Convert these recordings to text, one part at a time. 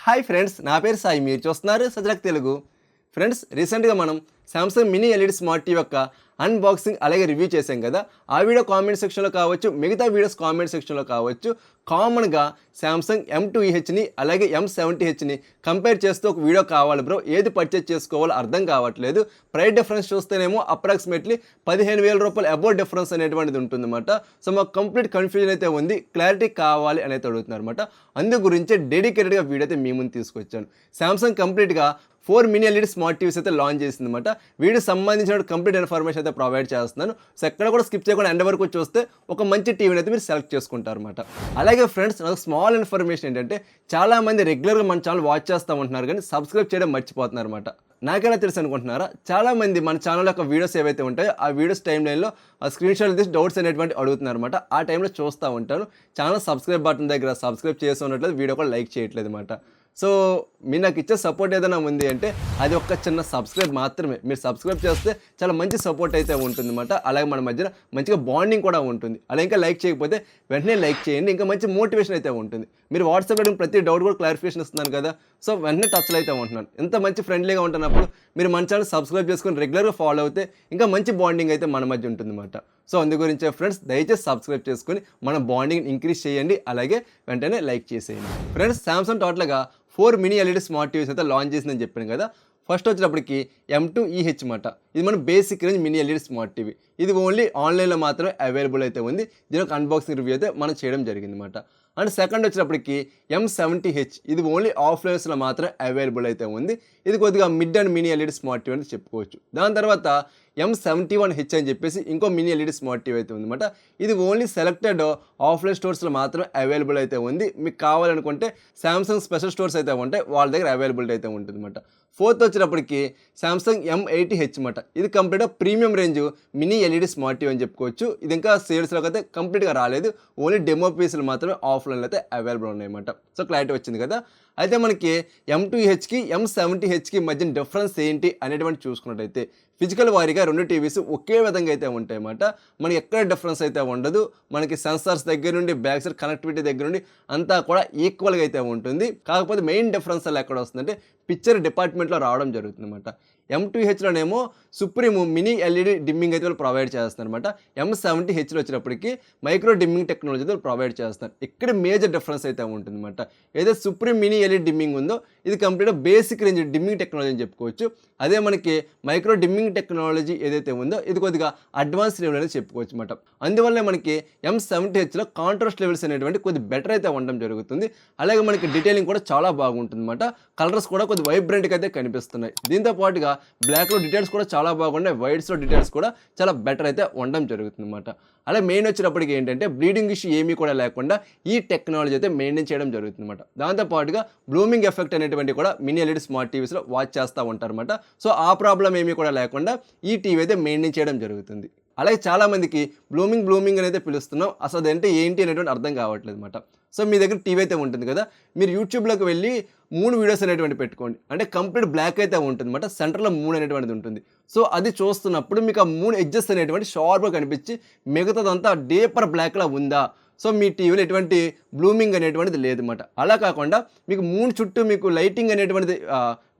Hi friends, నా పేరు సాయి. మీరు చూస్తున్నారు సజలక్ తెలుగు. ఫ్రెండ్స్, రీసెంట్గా మనం Samsung mini LED smart TV యొక్క అన్బాక్సింగ్ అలాగే రివ్యూ చేసాం కదా. ఆ వీడియో కామెంట్ సెక్షన్లో కావచ్చు, మిగతా వీడియోస్ కామెంట్ సెక్షన్లో కావచ్చు, కామన్గా సామ్సంగ్ M2EHని అలాగే M70Hని కంపేర్ చేస్తూ ఒక వీడియో కావాలి బ్రో, ఏది పర్చేజ్ చేసుకోవాలో అర్థం కావట్లేదు. ప్రైస్ డిఫరెన్స్ చూస్తేనేమో అప్రాక్సిమేట్లీ 15,000 రూపాయలు అబౌవ్ డిఫరెన్స్ అనేటువంటిది ఉంటుందన్నమాట. సో మాకు కంప్లీట్ కన్ఫ్యూజన్ అయితే ఉంది, క్లారిటీ కావాలి అని అయితే అడుగుతున్నారు అనమాట. అందు గురించే డెడికేటెడ్గా వీడియో అయితే మీ ముందు తీసుకొచ్చాను. సామ్సంగ్ కంప్లీట్గా 4 మినీ ఎల్ఈడి స్మార్ట్ టీవీస్ అయితే లాంచ్ చేసిందన్నమాట. వీడికి సంబంధించిన కంప్లీట్ ఇన్ఫర్మేషన్ అయితే ప్రొవైడ్ చేస్తున్నాను. సో ఎక్కడ కూడా స్కిప్ చేయకుండా ఎండ్ వరకు చూస్తే ఒక మంచి టీవీని అయితే మీరు సెలెక్ట్ చేసుకుంటారన్నమాట. అలాగే ఫ్రెండ్స్, నాకు స్మాల్ ఇన్ఫర్మేషన్ ఏంటంటే, చాలామంది రెగ్యులర్గా మన ఛానల్ వాచ్ చేస్తూ ఉంటున్నారు కానీ సబ్స్క్రైబ్ చేయడం మర్చిపోతున్నారు అనమాట. నాకైనా తెలుసు అనుకుంటున్నారా? చాలామంది మన ఛానల్ యొక్క వీడియోస్ ఏవైతే ఉంటాయో ఆ వీడియోస్ టైం లైన్లో ఆ స్క్రీన్ షాట్ తీసి డౌట్స్ అనేటువంటి అడుగుతున్నారు అనమాట. ఆ టైంలో చూస్తూ ఉంటాను. ఛానల్ సబ్స్క్రైబ్ బటన్ దగ్గర సబ్స్క్రైబ్ చేసి ఉన్నట్లేదు, వీడియో కూడా లైక్ చేయట్లేదు అనమాట. సో మీరు నాకు ఇచ్చే సపోర్ట్ ఏదైనా ఉంది అంటే అది ఒక చిన్న సబ్స్క్రైబ్ మాత్రమే. మీరు సబ్స్క్రైబ్ చేస్తే చాలా మంచి సపోర్ట్ అయితే ఉంటుంది అనమాట. అలాగే మన మధ్యన మంచిగా బాండింగ్ కూడా ఉంటుంది. అలా ఇంకా లైక్ చేయకపోతే వెంటనే లైక్ చేయండి, ఇంకా మంచి మోటివేషన్ అయితే ఉంటుంది. మీరు వాట్సాప్ అడిగిన ప్రతి డౌట్ కూడా క్లారిఫికేషన్ ఇస్తున్నాను కదా, సో వెంటనే టచ్లో అయితే ఉంటున్నాను. ఎంత మంచి ఫ్రెండ్లీగా ఉంటున్నప్పుడు మీరు మన ఛానల్ సబ్స్క్రైబ్ చేసుకొని రెగ్యులర్గా ఫాలో అవుతే ఇంకా మంచి బాండింగ్ అయితే మన మధ్య ఉంటుంది అనమాట. సో అందు గురించే ఫ్రెండ్స్, దయచేసి సబ్స్క్రైబ్ చేసుకొని మన బాండింగ్ ఇంక్రీజ్ చేయండి, అలాగే వెంటనే లైక్ చేసేయండి. ఫ్రెండ్స్, సామ్సంగ్ టోటల్గా 4 మినీ ఎల్ఈడి స్మార్ట్ టీవీస్ అయితే లాంచ్ చేసిందని చెప్పాను కదా. ఫస్ట్ వచ్చినప్పటికి M2EH మాట. ఇది మన basic range mini LED smart TV. ఇది ఓన్లీ ఆన్లైన్లో మాత్రమే అవైలబుల్ అయితే ఉంది. దీని ఒక అన్బాక్సింగ్ రివ్యూ అయితే మనం చేయడం జరిగింది అనమాట. అండ్ సెకండ్ వచ్చినప్పటికి M70H. ఇది ఓన్లీ ఆఫ్లైన్స్లో మాత్రమే అవైలబుల్ అయితే ఉంది. ఇది కొద్దిగా mid and mini LED smart TV అని చెప్పుకోవచ్చు. దాని తర్వాత M71H అని చెప్పేసి ఇంకో మినీ ఎల్ఈడి స్మార్ట్ టీవీ అయితే ఉందన్నమాట. ఇది ఓన్లీ సెలెక్టెడ్ ఆఫ్లైన్ స్టోర్స్లో మాత్రమే అవైలబుల్ అయితే ఉంది. మీకు కావాలనుకుంటే సామ్సంగ్ స్పెషల్ స్టోర్స్ అయితే ఉంటాయి, వాళ్ళ దగ్గర అవైలబిలిటీ అయితే ఉంటుంది అనమాట. ఫోర్త్ వచ్చినప్పటికి సామ్సంగ్ M80H మాట. ఇది కంప్లీట్గా premium range mini LED smart TV అని చెప్పుకోవచ్చు. ఇది ఇంకా సేల్స్లోకి అయితే కంప్లీట్గా రాలేదు, ఓన్లీ డెమో పీసులు మాత్రమే ఆఫ్లైన్లో అయితే అవైలబుల్ ఉన్నాయన్నమాట. సో క్లారిటీ వచ్చింది కదా. అయితే మనకి M2Hకి M70Hకి మధ్య డిఫరెన్స్ ఏంటి అనేటువంటి చూసుకున్నట్టయితే, ఫిజికల్ వారీగా రెండు టీవీస్ ఒకే విధంగా అయితే ఉంటాయి అన్నమాట. మనకి ఎక్కడ డిఫరెన్స్ అయితే ఉండదు. మనకి సెన్సార్స్ దగ్గర నుండి బ్యాక్ సైడ్ కనెక్టివిటీ దగ్గర నుండి అంతా కూడా ఈక్వల్గా అయితే ఉంటుంది. కాకపోతే మెయిన్ డిఫరెన్స్ అలా ఎక్కడ వస్తుందంటే పిక్చర్ డిపార్ట్మెంట్లో రావడం జరుగుతుంది అనమాట. M2Hలోనేమో సుప్రీం మినీ ఎల్ఈడి డిమ్మింగ్ అయితే వాళ్ళు ప్రొవైడ్ చేస్తున్నారు అనమాట. M70Hలో వచ్చినప్పటికి మైక్రో డిమ్మింగ్ టెక్నాలజీ అయితే ప్రొవైడ్ చేస్తున్నారు. ఇక్కడ మేజర్ డిఫరెన్స్ అయితే ఉంటుంది అనమాట. ఏదైతే సుప్రీం మినీ ఎల్ఈడి డిమ్మింగ్ ఉందో ఇది కంప్లీట్గా బేసిక్ రేంజ్ డిమ్మింగ్ టెక్నాలజీ అని చెప్పుకోవచ్చు. అదే మనకి మైక్రో డిమ్మింగ్ టెక్నాలజీ ఏదైతే ఉందో ఇది కొద్దిగా అడ్వాన్స్ లెవెల్ అనేది చెప్పుకోవచ్చు అనమాట. అందువల్ల మనకి M70Hలో కాంట్రాస్ట్ లెవెల్స్ అనేటువంటి కొద్ది బెటర్ అయితే ఉండడం జరుగుతుంది. అలాగే మనకి డీటెయిలింగ్ కూడా చాలా బాగుంటుంది అనమాట. కలర్స్ కూడా కొద్ది వైబ్రెంట్గా అయితే కనిపిస్తున్నాయి. దీంతో పాటుగా బ్లాక్లో డీటెయిల్స్ కూడా చాలా బాగున్నాయి, వైట్స్లో డీటెయిల్స్ కూడా చాలా బెటర్ అయితే ఉండడం జరుగుతుంది అనమాట. అలాగే మెయిన్ వచ్చినప్పటికి ఏంటంటే బ్లీడింగ్ ఇష్యూ ఏమీ కూడా లేకుండా ఈ టెక్నాలజీ అయితే మెయింటైన్ చేయడం జరుగుతుంది అనమాట. దాంతోపాటుగా బ్లూమింగ్ ఎఫెక్ట్ అనేటువంటి కూడా మినీ ఎల్ఈడి స్మార్ట్ టీవీస్లో వాచ్ చేస్తూ ఉంటారన్నమాట. సో ఆ ప్రాబ్లం ఏమీ కూడా లేకుండా ఈ టీవీ అయితే మెయింటైన్ చేయడం జరుగుతుంది. అలాగే చాలామందికి బ్లూమింగ్ అనేది పిలుస్తున్నాం, అసలు అదంటే ఏంటి అనేటువంటి అర్థం కావట్లేదు అనమాట. సో మీ దగ్గర టీవీ అయితే ఉంటుంది కదా, మీరు యూట్యూబ్లోకి వెళ్ళి 3 వీడియోస్ అనేటువంటి పెట్టుకోండి. అంటే కంప్లీట్ బ్లాక్ అయితే ఉంటుంది అనమాట, సెంటర్లో 3 అనేటువంటిది ఉంటుంది. సో అది చూస్తున్నప్పుడు మీకు ఆ 3 ఎడ్జెస్ అనేటువంటి షార్ప్గా కనిపించి మిగతాదంతా డీపర్ బ్లాక్లా ఉందా, సో మీ టీవీలో ఎటువంటి బ్లూమింగ్ అనేటువంటిది లేదన్నమాట. అలా కాకుండా మీకు 3 చుట్టూ మీకు లైటింగ్ అనేటువంటిది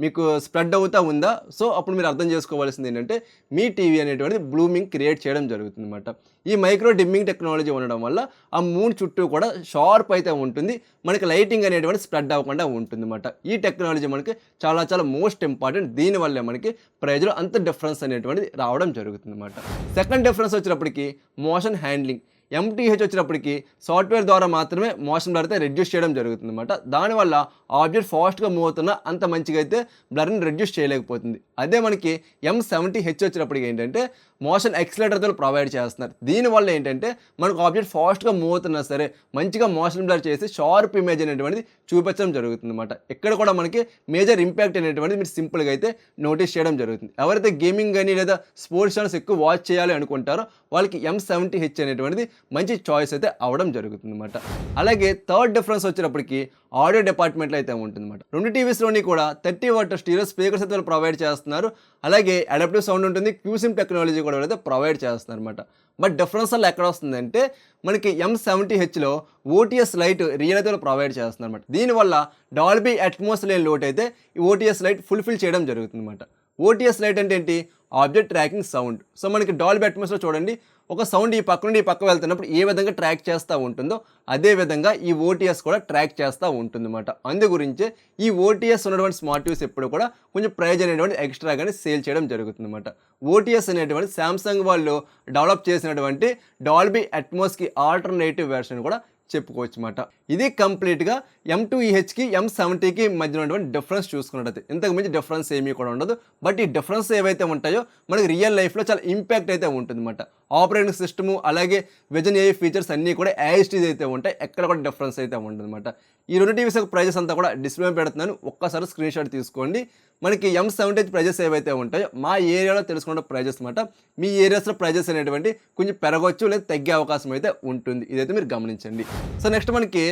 మీకు స్ప్రెడ్ అవుతూ ఉందా, సో అప్పుడు మీరు అర్థం చేసుకోవాల్సింది ఏంటంటే మీ టీవీ అనేటువంటిది బ్లూమింగ్ క్రియేట్ చేయడం జరుగుతుంది అనమాట. ఈ మైక్రో డిమ్మింగ్ టెక్నాలజీ ఉండడం వల్ల ఆ 3 చుట్టూ కూడా షార్ప్ అయితే ఉంటుంది, మనకి లైటింగ్ అనేటువంటి స్ప్రెడ్ అవ్వకుండా ఉంటుంది అనమాట. ఈ టెక్నాలజీ మనకి చాలా చాలా మోస్ట్ ఇంపార్టెంట్. దీనివల్లే మనకి ప్రైజ్లో అంత డిఫరెన్స్ అనేటువంటిది రావడం జరుగుతుంది అనమాట. సెకండ్ డిఫరెన్స్ వచ్చినప్పటికి మోషన్ హ్యాండ్లింగ్. M2H వచ్చినప్పటికి సాఫ్ట్వేర్ ద్వారా మాత్రమే మోషన్ బ్లర్ అయితే రెడ్యూస్ చేయడం జరుగుతుంది అనమాట. దానివల్ల ఆబ్జెక్ట్ ఫాస్ట్గా మూవ్ అవుతున్నా అంత మంచిగా అయితే బ్లర్ని రెడ్యూస్ చేయలేకపోతుంది. అదే మనకి M70H వచ్చినప్పటికి ఏంటంటే మోషన్ ఎక్సిలేటర్తో ప్రొవైడ్ చేస్తున్నారు. దీనివల్ల ఏంటంటే మనకు ఆబ్జెక్ట్ ఫాస్ట్గా మూవ్ అవుతున్నా సరే మంచిగా మోషన్ బ్లర్ చేసి షార్ప్ ఇమేజ్ అనేటువంటిది చూపించడం జరుగుతుంది అనమాట. ఇక్కడ కూడా మనకి మేజర్ ఇంపాక్ట్ అనేటువంటిది మీరు సింపుల్గా అయితే నోటీస్ చేయడం జరుగుతుంది. ఎవరైతే గేమింగ్ కానీ లేదా స్పోర్ట్స్ ఛానల్స్ ఎక్కువ వాచ్ చేయాలి అనుకుంటారో వాళ్ళకి M70H అనేటువంటిది మంచి చాయిస్ అయితే అవ్వడం జరుగుతుంది అనమాట. అలాగే థర్డ్ డిఫరెన్స్ వచ్చినప్పటికి ఆడియో డిపార్ట్మెంట్లో అయితే ఉంటుందన్నమాట. రెండు టీవీస్లోని కూడా 30 వాట్ స్టీరియో స్పీకర్స్ అయితే వాళ్ళు ప్రొవైడ్ చేస్తున్నారు. అలాగే అడాప్టివ్ సౌండ్ ఉంటుంది, క్యూసిమ్ టెక్నాలజీ కూడా అయితే ప్రొవైడ్ చేస్తున్నారు అనమాట. బట్ డిఫరెన్స్ వల్ల ఎక్కడ వస్తుందంటే మనకి M70Hలో ఓటీఎస్ లైట్ రియల్ అయితే ప్రొవైడ్ చేస్తున్నారు అనమాట. దీనివల్ల డాల్బీ అట్మాస్ లేని లోటు అయితే ఈ ఓటీఎస్ లైట్ ఫుల్ఫిల్ చేయడం జరుగుతుంది అనమాట. ఓటీఎస్ లైట్ అంటే ఏంటి? Object tracking sound. సో మనకి డాల్బీ అట్మాస్లో చూడండి, ఒక సౌండ్ ఈ పక్క నుండి ఈ పక్క వెళ్తున్నప్పుడు ఏ విధంగా ట్రాక్ చేస్తూ ఉంటుందో అదే విధంగా ఈ ఓటీఎస్ కూడా ట్రాక్ చేస్తూ ఉంటుందన్నమాట. అందు గురించే ఈ ఓటీఎస్ ఉన్నటువంటి స్మార్ట్ టీవీస్ ఎప్పుడు కూడా కొంచెం ప్రైజ్ అనేటువంటి ఎక్స్ట్రాగానే సేల్ చేయడం జరుగుతుందన్నమాట. ఓటీఎస్ అనేటువంటి శాంసంగ్ వాళ్ళు డెవలప్ చేసినటువంటి డాల్బీ అట్మాస్కి ఆల్టర్నేటివ్ వెర్షన్ కూడా చెప్పుకోవచ్చు అన్నమాట. ఇది కంప్లీట్గా M2EHకి M70కి మధ్య ఉన్నటువంటి డిఫరెన్స్ చూసుకున్నట్టయితే ఇంతకు మించి డిఫరెన్స్ ఏమీ కూడా ఉండదు. బట్ ఈ డిఫరెన్స్ ఏవైతే ఉంటాయో మనకి రియల్ లైఫ్లో చాలా ఇంపాక్ట్ అయితే ఉంటుందన్నమాట. ఆపరేటింగ్ సిస్టము అలాగే విజన్ AI ఫీచర్స్ అన్నీ కూడా యాజిటీస్ అయితే ఉంటాయి, ఎక్కడ కూడా డిఫరెన్స్ అయితే ఉంటుందన్నమాట. ఈ రెండు టీవీస్ యొక్క ప్రైజెస్ అంతా కూడా డిస్ప్లే పెడుతున్నాను, ఒక్కసారి స్క్రీన్ షాట్ తీసుకోండి. మనకి M70 ప్రైజెస్ ఏవైతే ఉంటాయో మా ఏరియాలో తెలుసుకున్న ప్రైజెస్ అనమాట. మీ ఏరియాస్లో ప్రైజెస్ అనేటువంటి కొంచెం పెరగవచ్చు లేదా తగ్గే అవకాశం అయితే ఉంటుంది, ఇదైతే మీరు గమనించండి. సో నెక్స్ట్ మనకి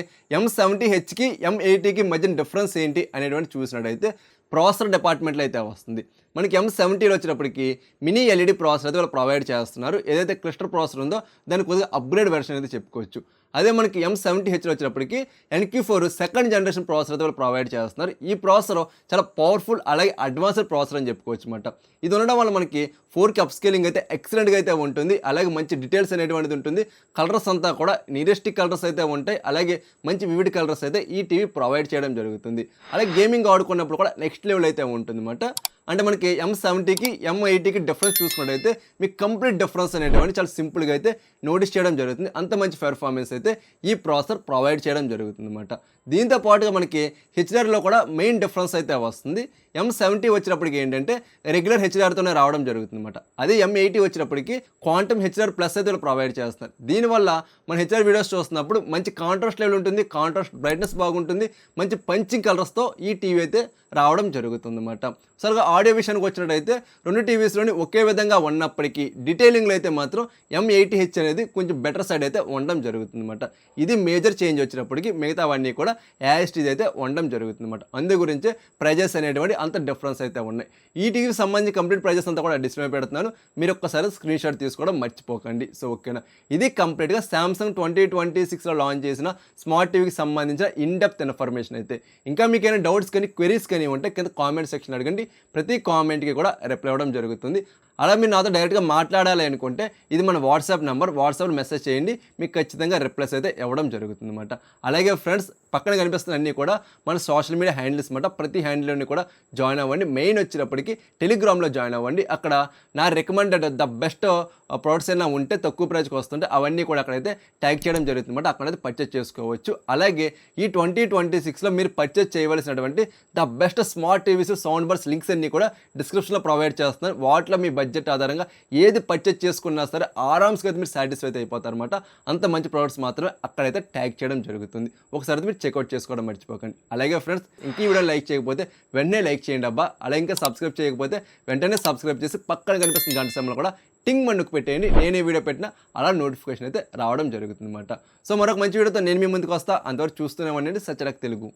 M70Hకి M80కి మధ్య డిఫరెన్స్ ఏంటి అనేటువంటి చూసినట్టయితే ప్రాసెసర్ డిపార్ట్మెంట్లో అయితే వస్తుంది. మనకి M70లో వచ్చినప్పటికి మినీ LED ప్రాసెసర్ అయితే వాళ్ళు ప్రొవైడ్ చేస్తున్నారు. ఏదైతే క్లస్టర్ ప్రాసెసర్ ఉందో దానికి కొద్దిగా అప్గ్రేడ్ వెర్షన్ అయితే చెప్పుకోవచ్చు. అదే మనకి M70Hలో వచ్చినప్పటికి NQ4 సెకండ్ జనరేషన్ ప్రాసెసర్ అయితే వాళ్ళు ప్రొవైడ్ చేస్తున్నారు. ఈ ప్రాసెసర్ చాలా పవర్ఫుల్ అలాగే అడ్వాన్స్డ్ ప్రాసెసర్ అని చెప్పుకోవచ్చు అనమాట. ఇది ఉండడం వల్ల మనకి 4K అప్స్కేలింగ్ అయితే ఎక్సలెంట్గా అయితే ఉంటుంది. అలాగే మంచి డీటెయిల్స్ అనేటువంటిది ఉంటుంది. కలర్స్ అంతా కూడా నియరెస్టిక్ కలర్స్ అయితే ఉంటాయి. అలాగే మంచి వివిడ్ కలర్స్ అయితే ఈ టీవీ ప్రొవైడ్ చేయడం జరుగుతుంది. అలాగే గేమింగ్ ఆడుకున్నప్పుడు కూడా నెక్స్ట్ లెవెల్ అయితే ఉంటుంది అనమాట. అంటే మనకి M70కి M80కి డిఫరెన్స్ చూసుకున్నట్టయితే మీకు కంప్లీట్ డిఫరెన్స్ అనేటువంటి చాలా సింపుల్గా అయితే నోటీస్ చేయడం జరుగుతుంది. అంత మంచి పెర్ఫార్మెన్స్ అయితే ఈ ప్రాసెసర్ ప్రొవైడ్ చేయడం జరుగుతుంది అనమాట. దీంతో పాటుగా మనకి హెచ్డిఆర్లో కూడా మెయిన్ డిఫరెన్స్ అయితే వస్తుంది. M70 వచ్చినప్పటికి ఏంటంటే రెగ్యులర్ హెచ్డిఆర్తోనే రావడం జరుగుతుంది అనమాట. అదే M80 వచ్చినప్పటికి క్వాంటమ్ హెచ్డిఆర్ ప్లస్ అయితే ప్రొవైడ్ చేస్తారు. దీనివల్ల మన హెచ్డిఆర్ వీడియోస్ చూస్తున్నప్పుడు మంచి కాంట్రాస్ట్ లెవెల్ ఉంటుంది, కాంట్రాస్ట్ బ్రైట్నెస్ బాగుంటుంది, మంచి పంచింగ్ కలర్స్తో ఈ టీవీ అయితే రావడం జరుగుతుంది అనమాట. సరిగా ఆడియో విషయానికి వచ్చినట్టయితే రెండు టీవీస్లోని ఒకే విధంగా ఉన్నప్పటికీ డీటెయిలింగ్లో అయితే మాత్రం M80H అనేది కొంచెం బెటర్ సైడ్ అయితే ఉండడం జరుగుతుంది అనమాట. ఇది మేజర్ చేంజ్ వచ్చినప్పటికీ మిగతావన్నీ కూడా యాజిటీస్ అయితే ఉండడం జరుగుతుంది అనమాట. అందు గురించే ప్రైజెస్ అనేటువంటి అంత డిఫరెన్స్ అయితే ఉన్నాయి. ఈ టీవీకి సంబంధించి కంప్లీట్ ప్రైజెస్ అంతా కూడా డిస్ప్లే పెడుతున్నాను, మీరు ఒక్కసారి స్క్రీన్ షాట్ తీసుకోవడం మర్చిపోకండి. సో ఓకేనా, ఇది కంప్లీట్గా శాంసంగ్ 2026లో లాంచ్ చేసిన స్మార్ట్ టీవీకి సంబంధించిన ఇన్డెప్త్ ఇన్ఫర్మేషన్ అయితే. ఇంకా మీకు ఏమైనా డౌట్స్ కానీ క్వెరీస్ కానీ ఉంటే కింద కామెంట్ సెక్షన్ అడగండి, ప్రతి కామెంట్కి కూడా రిప్లై ఇవ్వడం జరుగుతుంది. అలా మీరు నాతో డైరెక్ట్గా మాట్లాడాలి అనుకుంటే ఇది మన వాట్సాప్ నెంబర్, వాట్సాప్లో మెసేజ్ చేయండి, మీకు ఖచ్చితంగా రిప్లైస్ అయితే ఇవ్వడం జరుగుతుంది అనమాట. అలాగే ఫ్రెండ్స్ పక్కన కనిపిస్తున్న అన్నీ కూడా మన సోషల్ మీడియా హ్యాండిల్స్ అనమాట. ప్రతి హ్యాండిల్ని కూడా జాయిన్ అవ్వండి. మెయిన్ వచ్చినప్పటికీ టెలిగ్రామ్లో జాయిన్ అవ్వండి. అక్కడ నా రికమెండెడ్ ద బెస్ట్ ప్రొడక్ట్స్ అయినా ఉంటే తక్కువ ప్రైస్కి వస్తుంటే అవన్నీ కూడా అక్కడైతే ట్యాగ్ చేయడం జరుగుతుంది అనమాట. అక్కడైతే పర్చేస్ చేసుకోవచ్చు. అలాగే ఈ 2026లో మీరు పర్చేస్ చేయవలసినటువంటి the best smart TVs sound bars links అన్నీ కూడా డిస్క్రిప్షన్లో ప్రొవైడ్ చేస్తున్నారు. వాటిలో మీ బడ్జెట్ ఆధారంగా ఏది పర్చేస్ చేసుకున్నా సరే ఆరామ్స్గా అయితే మీరు సాటిస్ఫై అయితే అయిపోతారు అనమాట. అంత మంచి ప్రొడక్ట్స్ మాత్రమే అక్కడైతే ట్యాగ్ చేయడం జరుగుతుంది. ఒకసారి మీరు చెక్అవుట్ చేసుకోవడం మర్చిపోకండి. అలాగే ఫ్రెండ్స్ ఇంక ఈ వీడియో లైక్ చేయకపోతే వెంటనే లైక్ చేయండి అబ్బా. అలాగే ఇంకా సబ్స్క్రైబ్ చేయకపోతే వెంటనే సబ్స్క్రైబ్ చేసి పక్కన కనిపిస్తున్న గంట సింబల్ కూడా టింగ్ మన్నుకు పెట్టేయండి. నేనే వీడియో పెట్టినా అలా నోటిఫికేషన్ అయితే రావడం జరుగుతుంది అనమాట. సో మరొక మంచి వీడియోతో నేను మీ ముందుకు వస్తా. అంతవరకు చూస్తూనే ఉండండి సచరక్ తెలుగు.